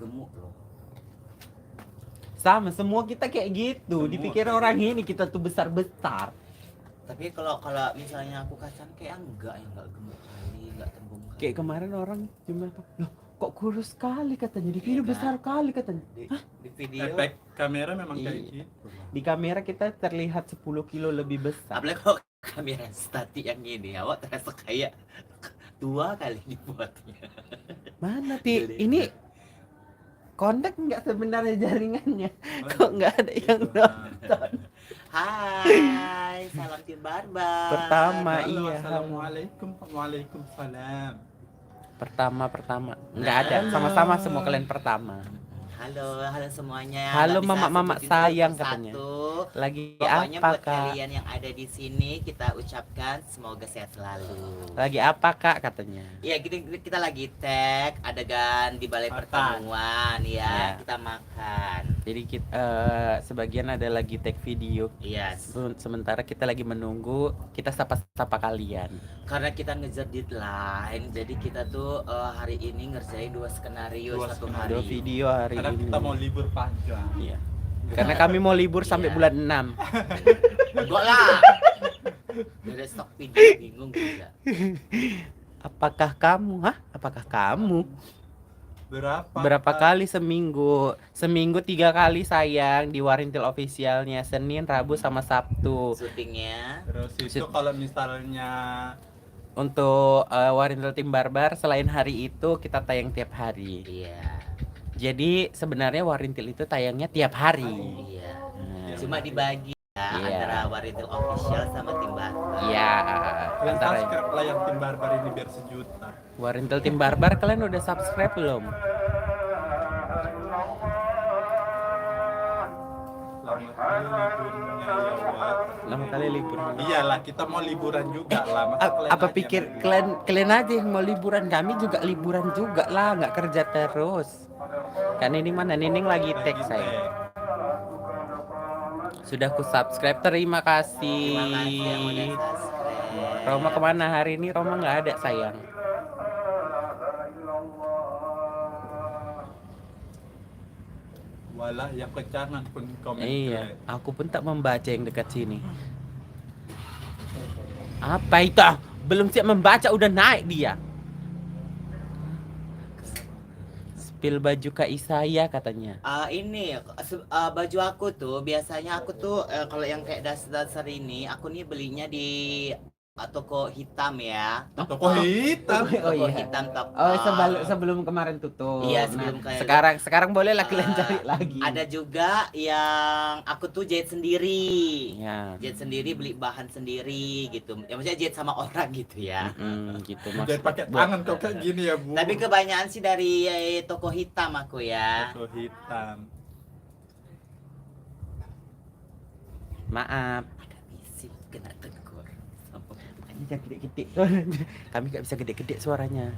gemuk loh. Sama, semua kita kayak gitu. Semua Dipikir kayak orang gitu. ini kita tuh besar-besar. Tapi kalau misalnya aku kacan kayak enggak gemuk kali, enggak tembung kali. Kayak kemarin orang cuma loh, kok kurus sekali katanya, di video Iya kan? besar kali katanya. Di video. Efek kamera memang kayak Iya. gitu. Di kamera kita terlihat 10 kilo lebih besar. Apalagi kalau kamera statik yang ini, awak terasa kayak tua kali dibuatnya. Mana Jadi- ini kontak nggak sebenarnya jaringannya? Kok nggak ada yang Gitu, nonton? Hai, salam tim barbar. Pertama. Halo, Iya. assalamualaikum. Waalaikumsalam. Pertama. Nggak ada, sama-sama semua kalian pertama. Halo semuanya. Halo, Nggak bisa mama sebutin sayang satu katanya. persatu. Lagi Pokoknya apa buat kak? kalian yang ada di sini kita ucapkan semoga sehat selalu. Lagi apa kak katanya? Iya, kita lagi tag adegan di balai Makan. pertemuan ya, Iya. kita makan. Jadi kita sebagian ada lagi take video. Iya. Sementara kita lagi menunggu, kita sapa-sapa kalian. Karena kita ngejar deadline, jadi kita tuh hari ini ngerjain 2 skenario Dua satu skenario. hari. 2 video hari Karena ini. kita mau libur panjang. Iya. Karena kami mau libur sampai Iya. bulan 6. Enggak lah. Udah stok video bingung juga. Apakah kamu? Berapa kali seminggu? Seminggu 3 kali sayang di Warintil officialnya, Senin, Rabu sama Sabtu. Syutingnya Terus itu kalau misalnya Untuk Warintil Tim Barbar selain hari itu kita tayang tiap hari. iya. Jadi sebenarnya Warintil itu tayangnya tiap hari. Iya. Nah, Cuma dibagi ya Iya. antara Warintil official sama tim barbar. Iya, kalian antara subscribe lah yang tim barbar ini biar sejuta. Warintil Tim Barbar kalian udah subscribe belum? Selamat liburnya ya Wak. Lama kali libur. Iyalah, kita mau liburan juga lah. Masa kalian Apa aja pikir yang kalian aja yang mau liburan, kami juga liburan juga lah, nggak kerja terus. Kan ini mana Nining lagi lagi tag saya. tag. Sudah ku subscribe, terima kasih. Terima kasih yang udah subscribe. Roma kemana hari ini? Roma nggak ada sayang. Walah yang kecangan pun komen. Iya, aku pun tak membaca yang dekat sini. Apa itu? Belum siap membaca udah naik dia. Spill baju Kak Isaya katanya. Ini baju aku tuh biasanya aku tuh kalau yang kayak dasar ini aku nih belinya di toko hitam ya. Toko hitam. Oh, Toko iya. hitam toko. Oh, sebelum kemarin tutup. Iya, sebelum kayak sekarang boleh lah kalian cari lagi. Ada juga yang aku tuh jahit sendiri. Ya. Jahit sendiri, beli bahan sendiri gitu. Ya maksudnya jahit sama orang gitu ya. Gitu Jangan pakai tangan kok kayak gini ya Bu. Tapi kebanyakan sih dari toko hitam aku ya. Toko hitam. Maaf. Ada bisik kena tegur. Jangan gede-gede. Kami gak bisa gede-gede suaranya.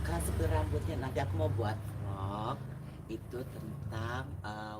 Kan spill rambutnya nanti aku mau buat vlog itu tentang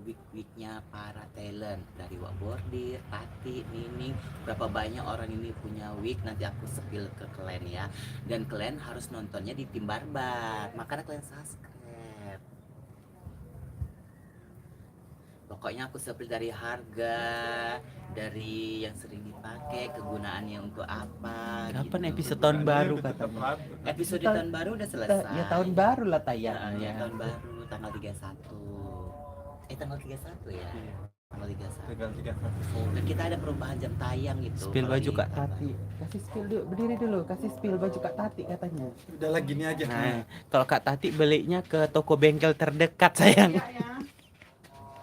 wig-wignya para talent dari Wak Bordir, Tati, Nining, berapa banyak orang ini punya wig, nanti aku spill ke kalian ya. Dan kalian harus nontonnya di Tim Barbar, makanya kalian subscribe. Pokoknya aku spill dari harga, dari yang sering dipakai, kegunaannya untuk apa. Kapan gitu. episode tahun baru Tetap katanya? rambut. Episode tahun baru udah selesai. Ya tahun baru lah Ya, tayangnya. tahun baru tanggal 31. Tanggal 31 ya. Iya. Tanggal 31. Tanggal 31. Dan kita ada perubahan jam tayang gitu. Spill kalau baju di Kak Tabang. Tati. Kasih spill dulu, berdiri dulu. Kasih spill baju Kak Tati katanya. Udah lah gini aja. Nah, kalau Kak Tati belinya ke toko bengkel terdekat sayang.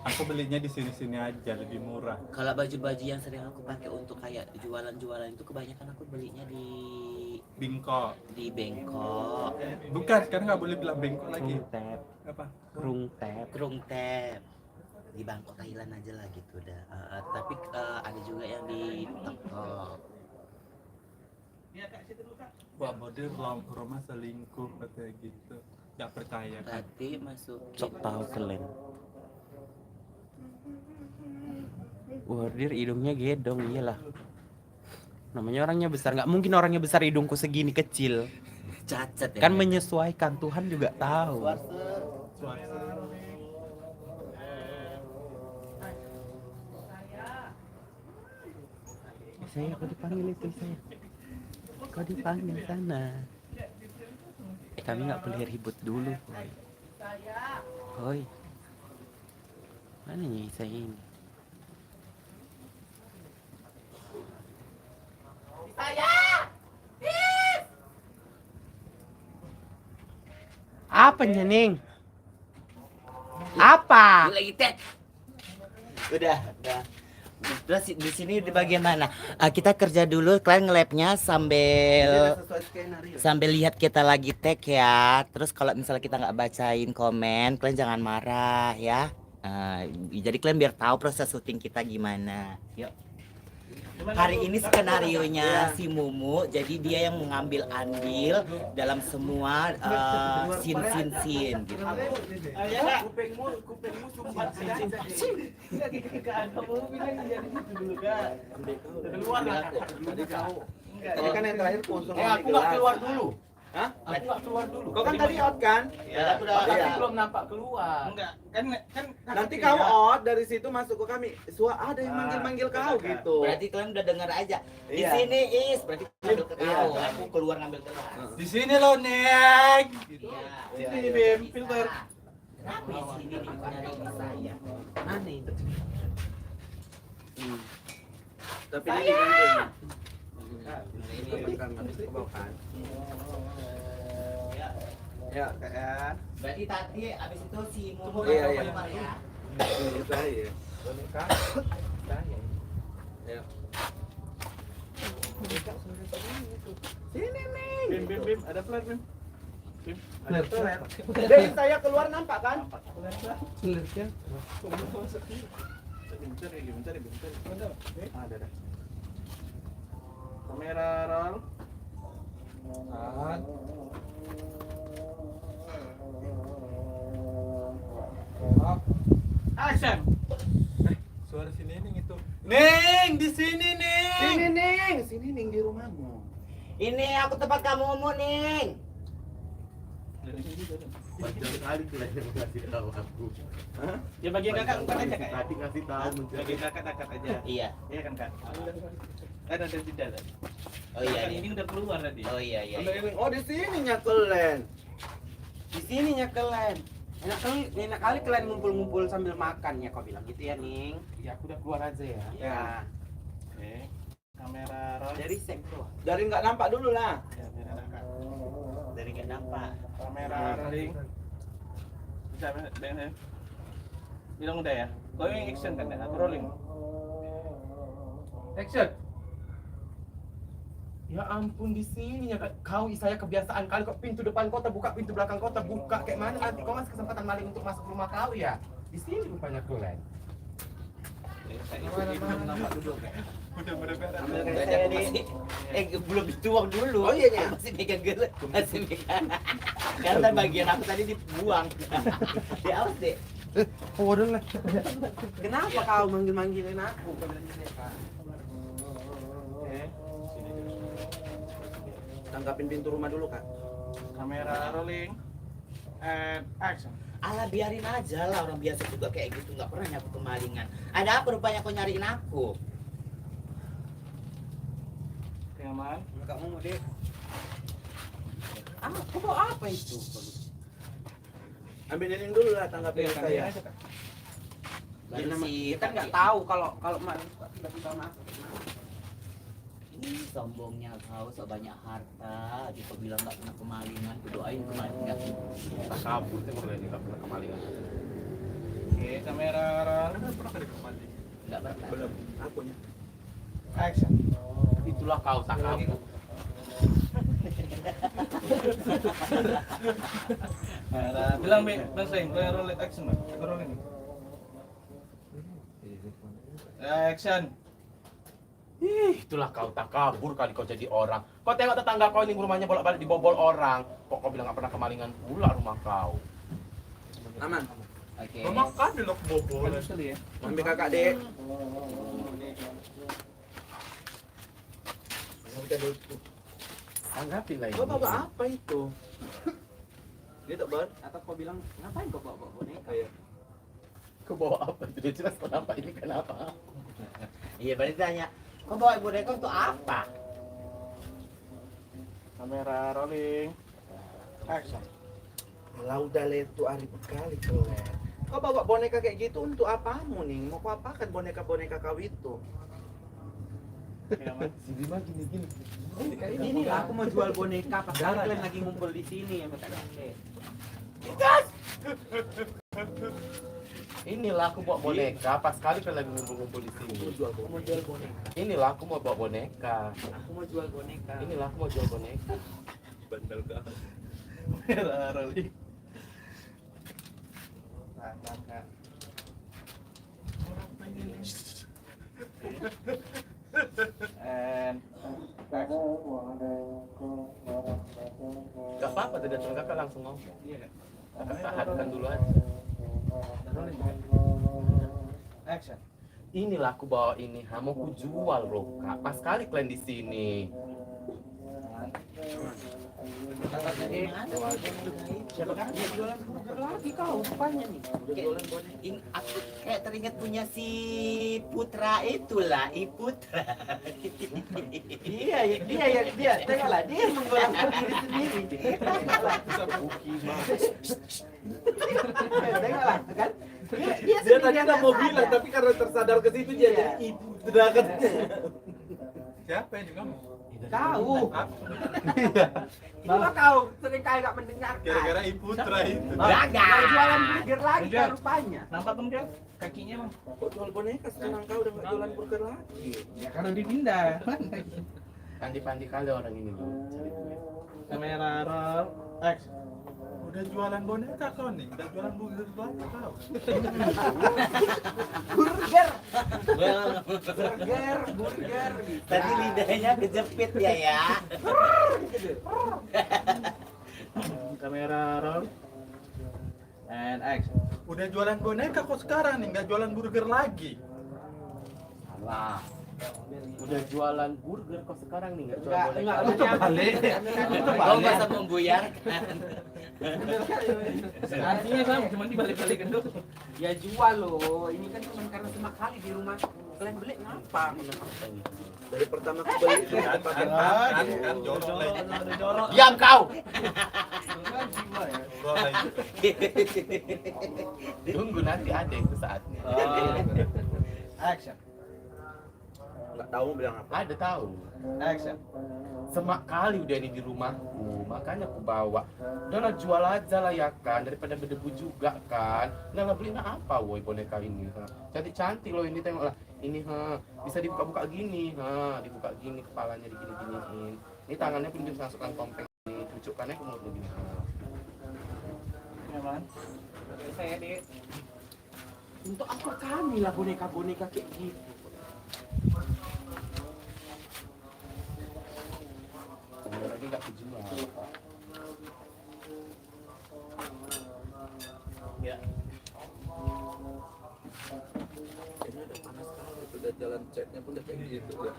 Aku belinya di sini-sini aja lebih murah. Kalau baju-baju yang sering aku pakai untuk kayak jualan-jualan itu kebanyakan aku belinya di Bingkok. Bangkok, Bukan, sekarang nggak boleh bilang bengkok lagi. Krung tab, Apa? krung tab. Krung Tab. Di Bangkok Thailand aja lah gitu dah. Tapi ada juga yang di Tokok. Wah, model Roma selingkuh katanya gitu. Gak percaya kan? Tadi masukin. Sok tahu kalian. Wardir hidungnya gedong, iyalah. Namanya orangnya besar, nggak mungkin orangnya besar hidungku segini kecil. Cacat ya. Kan menyesuaikan, Tuhan juga tahu. Suarse. Suara. Saya kok dipanggil itu saya. Kok dipanggil sana? Kami nggak boleh ribut dulu. Hoi. Mana nih saya ini? Apa Ning? Apa? Lagi tet. Udah. Terus di sini di bagian mana? Kita kerja dulu, kalian nge-lab-nya sambil lihat kita lagi tag ya. Terus kalau misalnya kita nggak bacain komen, kalian jangan marah ya. Jadi kalian biar tahu proses syuting kita gimana. Yuk. Hari ini skenarionya si Mumu, jadi dia yang mengambil andil dalam semua scene gitu. Kupingmu sumpah scene. Kamu bilang jadi gitu dulu kan. Keluar lah. Tadi kan yang terakhir kosong. Aku nggak keluar dulu. Hah? Aku nggak keluar dulu. Kau kan tadi out kan? Ya, Tapi Iya. belum nampak keluar. Enggak, kan Nanti kau out dari situ masuk ke kami. Ada yang manggil-manggil kau gitu. Berarti kalian udah dengar aja. Di Iya. sini berarti ngambil ke Iya. kau, aku keluar ngambil ke kau. Di sini loh, Neng. Iya. Sini, Bim, filter. Kenapa di sini nih nyari saya? Mana itu? Tapi ini kan Ini kan habis itu bawa kan. Ya, kayak berarti tadi abis itu si Mumu Iya, iya. keluar ya. ini saya. Boneka. Ya. Sini, Bim, Bim, ada flare, Bim. Bim, ada flare. Dari saya keluar nampak kan? Selernya. Bentar, Bim. Ada. Kamera roll. Action. Suara si Neneng itu. Neng, di sini, Neng. Sini Ning di rumahmu. Ini aku tempat kamu Mumu nih. Panjang kali kalian ngasih tahu aku. Ya bagi kakak bukan aja kak. Tadi ngasih tahu Bagi kakak dekat aja. Iya. Iya kan kak. Ada di dalam. Oh iya. Ini udah keluar tadi. Oh iya. Oh di sini nyakelen. Di sini kalian. Enak kali kalian ngumpul-ngumpul sambil makan ya kau bilang gitu ya Ning. Ya aku udah keluar aja ya. Ya. Oke. Kamera roll. Dari sek tuh. Dari nggak nampak dulu lah. Ya, biar ada, Kak. Dari kenapa? Kamera rolling. Bisa ya? Bilang udah ya. Kau yang action kan ya? Aku rolling. Action. Ya ampun di sini ya kau saya kebiasaan kali kok pintu depan kau terbuka, pintu belakang kau terbuka kayak mana nanti kau masih kesempatan maling untuk masuk rumah kau ya. Di sini rupanya kalian. Udah bener-bener. Belum dituang dulu. Oh iya, Nya. Masih megang gelet. Masih megang. Karena bagian aku tadi dibuang. Awas deh. Waduh lah. Kenapa kau manggil-manggilin aku? Kau bilang gitu ya, Kak. Tangkapin pintu rumah dulu kak. Kamera rolling and action. Alah biarin aja lah, orang biasa juga kayak gitu, nggak pernah nyapu kemalingan. Ada apa rupanya kau nyariin aku? Aman. Kamu mau deh. Aku bawa apa itu? Ambilin dulu lah tanggapin saya. Baru si Kita nggak tahu kalau tiba-tiba masuk. ini sombongnya kau, sebanyak harta, dia kau bilang nggak pernah kemalingan, ku doain kemalingan. Tak kabur tuh kalau nggak pernah kemalingan. Oke, kamera roll. Nggak pernah. Belum. Akunya. Action. Itulah kau tak kabur. Bilang Bang Seng, kau yang roll action Bang. Aku rolling. Action. Itulah kau tak kabur kali kau jadi orang. Kau tengok tetangga kau ini rumahnya bolak-balik dibobol orang. Kok kau bilang nggak pernah kemalingan pula rumah kau. Aman. Oke. Rumah kau belok bobol. Sekali ya. Ambil kakak dek. Anggapi lah Kau bawa apa itu? Gitu, Bor. Atau kau bilang ngapain kau bawa boneka? Iya. Kau bawa apa? Tidak jelas kenapa ini kenapa? Iya, berarti tanya, kau bawa boneka untuk apa? Kamera rolling. Action. Laudale tu hari bekali kalian. Kau bawa boneka kayak gitu untuk apamu nih? Mau kau apakan boneka-boneka kau itu? Si Bima gini-gini. Ini lah aku mau jual boneka pas kalian lagi ngumpul di sini ya makanya. Inilah aku bawa boneka, pas kali kan lagi ngumpul-ngumpul di sini. Aku mau jual boneka. Inilah aku mau bawa boneka. Aku mau jual boneka. Inilah aku mau jual boneka. Bandel kau. Kamera rolling. Nah. And Gak apa-apa, tidak cuma kakak langsung ngomong. iya. Kakak tahankan dulu aja. Action. Inilah aku bawa ini, mau ku jual loh kak. Pas kali kalian di sini. Siapa kan dia jualan burger lagi kau rupanya nih. Kayak, aku kayak teringat punya si Putra itulah, Putra. Dia, tengoklah dia menggolongkan diri sendiri. Tengoklah kan. Dia Dia tadi tak mau bilang, tapi karena tersadar ke situ dia jadi ibu. Sedangkan Siapa yang ngomong? kau. Cuma kau sering kali gak mendengarkan. Gara-gara Ibu Putra itu. Gagal. Kau jualan burger lagi Burger. kau rupanya. Nampak kemudian kakinya bang? kok jual boneka sekarang kau udah nggak jualan burger lagi. Ya karena dipindah. Pandi-pandi kali orang ini loh. Cari duit. Kamera roll. Action. Udah jualan boneka kau nih, udah jualan burger lagi kau. Burger. Tadi lidahnya kejepit dia ya. Kamera roll. And action. Udah jualan boneka kok sekarang nih, nggak jualan burger lagi. Salah. Udah jualan burger kok sekarang nih nggak jualan boneka. Balik. Kau masa membuyarkan. Artinya sama, cuma dibalik-balikin dulu. Ya jual loh. Ini kan cuma karena semakali di rumah. Kalian beli ngapa? Dari pertama aku beli itu pakai pakan. Kan jorok lagi. Diam kau. Jorok lagi. Tunggu nanti ada itu saatnya. Action. Nggak tahu mau bilang apa. Ada tahu. Action. Semak kali udah ini di rumahku, makanya aku bawa. Udah lah jual aja lah ya kan, daripada berdebu juga kan. Udah lah beliin apa woi boneka ini. Cantik-cantik loh ini, tengoklah. Ini bisa dibuka-buka gini, dibuka gini kepalanya digini-giniin. Ini tangannya pun bisa masukkan topeng ini, cucukkannya ke mulut begini. Nyaman. Saya di Untuk apa kami lah boneka-boneka kayak gitu? Sebentar lagi nggak kejual. ya. Ini udah panas sekali, udah jalan chatnya pun udah kayak gitu ya.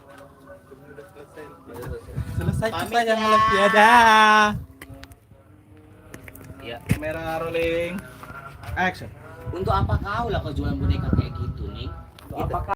Udah selesai. Udah selesai. Selesai Pamit kita yang ya. Olimpiada. Ya. Kamera rolling. Action. Untuk apa kau lah kau jualan boneka kayak gitu nih? Apakah